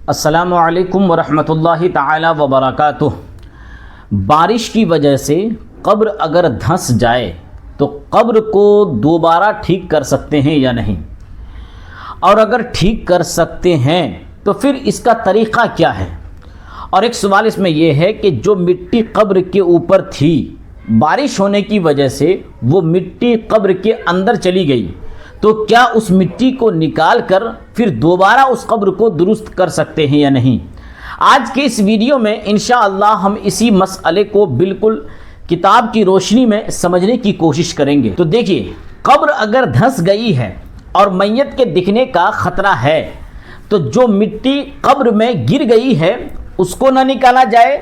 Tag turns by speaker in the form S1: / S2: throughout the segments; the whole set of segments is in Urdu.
S1: السلام علیکم ورحمۃ اللہ تعالی وبرکاتہ۔ بارش کی وجہ سے قبر اگر دھنس جائے تو قبر کو دوبارہ ٹھیک کر سکتے ہیں یا نہیں، اور اگر ٹھیک کر سکتے ہیں تو پھر اس کا طریقہ کیا ہے؟ اور ایک سوال اس میں یہ ہے کہ جو مٹی قبر کے اوپر تھی، بارش ہونے کی وجہ سے وہ مٹی قبر کے اندر چلی گئی، تو کیا اس مٹی کو نکال کر پھر دوبارہ اس قبر کو درست کر سکتے ہیں یا نہیں؟ آج کے اس ویڈیو میں انشاءاللہ ہم اسی مسئلے کو بالکل کتاب کی روشنی میں سمجھنے کی کوشش کریں گے۔ تو دیکھیے، قبر اگر دھنس گئی ہے اور میت کے دکھنے کا خطرہ ہے تو جو مٹی قبر میں گر گئی ہے اس کو نہ نکالا جائے،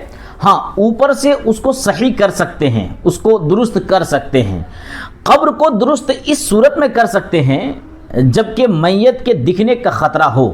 S1: ہاں اوپر سے اس کو صحیح کر سکتے ہیں، اس کو درست کر سکتے ہیں۔ قبر کو درست اس صورت میں کر سکتے ہیں جبکہ میت کے دکھنے کا خطرہ ہو۔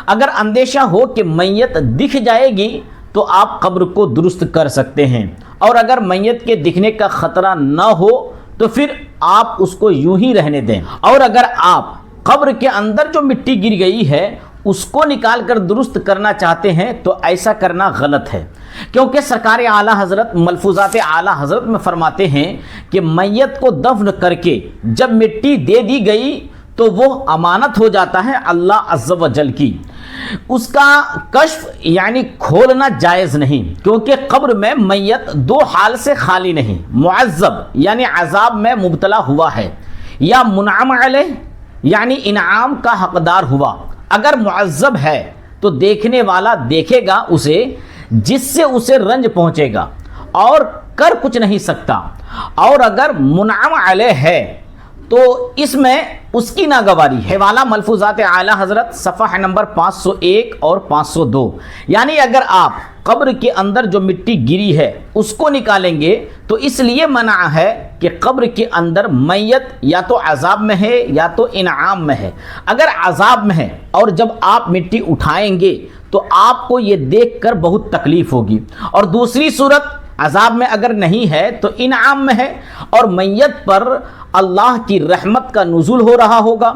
S1: اگر اندیشہ ہو کہ میت دکھ جائے گی تو آپ قبر کو درست کر سکتے ہیں، اور اگر میت کے دکھنے کا خطرہ نہ ہو تو پھر آپ اس کو یوں ہی رہنے دیں۔ اور اگر آپ قبر کے اندر جو مٹی گر گئی ہے اس کو نکال کر درست کرنا چاہتے ہیں تو ایسا کرنا غلط ہے، کیونکہ سرکار اعلیٰ حضرت ملفوظات اعلیٰ حضرت میں فرماتے ہیں کہ میت کو دفن کر کے جب مٹی دے دی گئی تو وہ امانت ہو جاتا ہے اللہ عز و جل کی، اس کا کشف یعنی کھولنا جائز نہیں، کیونکہ قبر میں میت دو حال سے خالی نہیں، معذب یعنی عذاب میں مبتلا ہوا ہے، یا منعم علیہ یعنی انعام کا حقدار ہوا۔ اگر معذب ہے تو دیکھنے والا دیکھے گا اسے، جس سے اسے رنج پہنچے گا اور کر کچھ نہیں سکتا، اور اگر منعم علیہ ہے تو اس میں اس کی ناگواری ہے۔ حوالہ ملفوظات اعلیٰ حضرت صفحہ نمبر 501 اور 502، یعنی اگر آپ قبر کے اندر جو مٹی گری ہے اس کو نکالیں گے تو اس لیے منع ہے کہ قبر کے اندر میت یا تو عذاب میں ہے یا تو انعام میں ہے۔ اگر عذاب میں ہے اور جب آپ مٹی اٹھائیں گے تو آپ کو یہ دیکھ کر بہت تکلیف ہوگی، اور دوسری صورت عذاب میں اگر نہیں ہے تو انعام میں ہے اور میت پر اللہ کی رحمت کا نزول ہو رہا ہوگا۔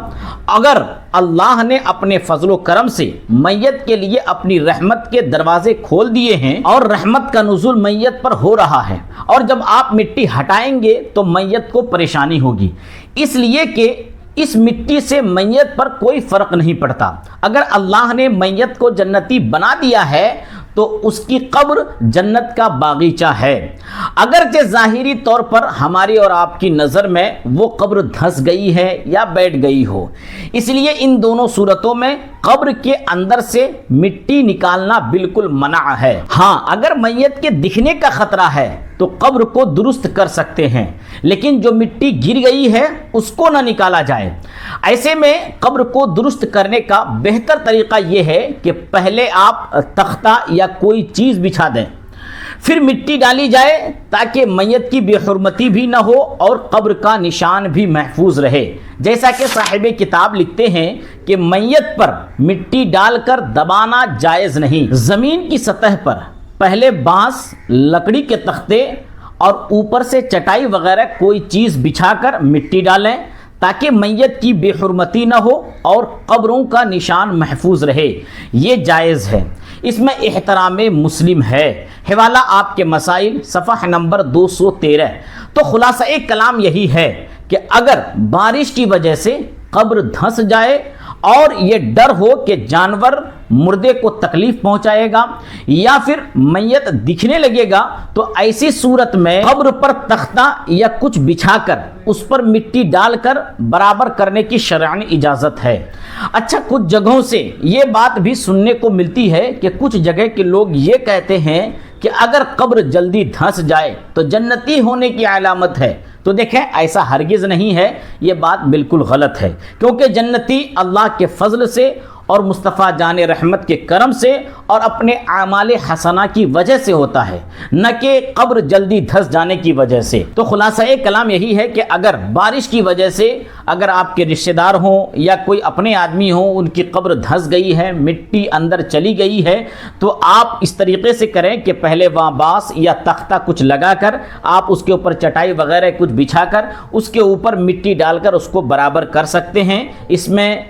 S1: اگر اللہ نے اپنے فضل و کرم سے میت کے لیے اپنی رحمت کے دروازے کھول دیے ہیں اور رحمت کا نزول میت پر ہو رہا ہے، اور جب آپ مٹی ہٹائیں گے تو میت کو پریشانی ہوگی، اس لیے کہ اس مٹی سے میت پر کوئی فرق نہیں پڑتا۔ اگر اللہ نے میت کو جنتی بنا دیا ہے تو اس کی قبر جنت کا باغیچہ ہے، اگرچہ ظاہری طور پر ہماری اور آپ کی نظر میں وہ قبر دھنس گئی ہے یا بیٹھ گئی ہو۔ اس لیے ان دونوں صورتوں میں قبر کے اندر سے مٹی نکالنا بالکل منع ہے۔ ہاں اگر میت کے دکھنے کا خطرہ ہے تو قبر کو درست کر سکتے ہیں، لیکن جو مٹی گر گئی ہے اس کو نہ نکالا جائے۔ ایسے میں قبر کو درست کرنے کا بہتر طریقہ یہ ہے کہ پہلے آپ تختہ یا کوئی چیز بچھا دیں، پھر مٹی ڈالی جائے تاکہ میت کی بے حرمتی بھی نہ ہو اور قبر کا نشان بھی محفوظ رہے۔ جیسا کہ صاحب کتاب لکھتے ہیں کہ میت پر مٹی ڈال کر دبانا جائز نہیں۔ زمین کی سطح پر پہلے بانس، لکڑی کے تختے اور اوپر سے چٹائی وغیرہ کوئی چیز بچھا کر مٹی ڈالیں تاکہ میت کی بے حرمتی نہ ہو اور قبروں کا نشان محفوظ رہے، یہ جائز ہے۔ اس میں احترام مسلم ہے۔ حوالہ آپ کے مسائل صفحہ نمبر 213۔ تو خلاصہ ایک کلام یہی ہے کہ اگر بارش کی وجہ سے قبر دھنس جائے اور یہ ڈر ہو کہ جانور مردے کو تکلیف پہنچائے گا یا پھر میت دکھنے لگے گا تو ایسی صورت میں قبر پر تختہ یا کچھ بچھا کر اس پر مٹی ڈال کر برابر کرنے کی شرعی اجازت ہے۔ اچھا، کچھ جگہوں سے یہ بات بھی سننے کو ملتی ہے کہ کچھ جگہ کے لوگ یہ کہتے ہیں کہ اگر قبر جلدی دھنس جائے تو جنتی ہونے کی علامت ہے۔ تو دیکھیں، ایسا ہرگز نہیں ہے، یہ بات بالکل غلط ہے، کیونکہ جنتی اللہ کے فضل سے اور مصطفیٰ جان رحمت کے کرم سے اور اپنے اعمال حسنہ کی وجہ سے ہوتا ہے، نہ کہ قبر جلدی دھنس جانے کی وجہ سے۔ تو خلاصہ کلام یہی ہے کہ اگر بارش کی وجہ سے اگر آپ کے رشتہ دار ہوں یا کوئی اپنے آدمی ہوں، ان کی قبر دھنس گئی ہے، مٹی اندر چلی گئی ہے، تو آپ اس طریقے سے کریں کہ پہلے وہاں بانس یا تختہ کچھ لگا کر آپ اس کے اوپر چٹائی وغیرہ کچھ بچھا کر اس کے اوپر مٹی ڈال کر اس کو برابر کر سکتے ہیں۔ اس میں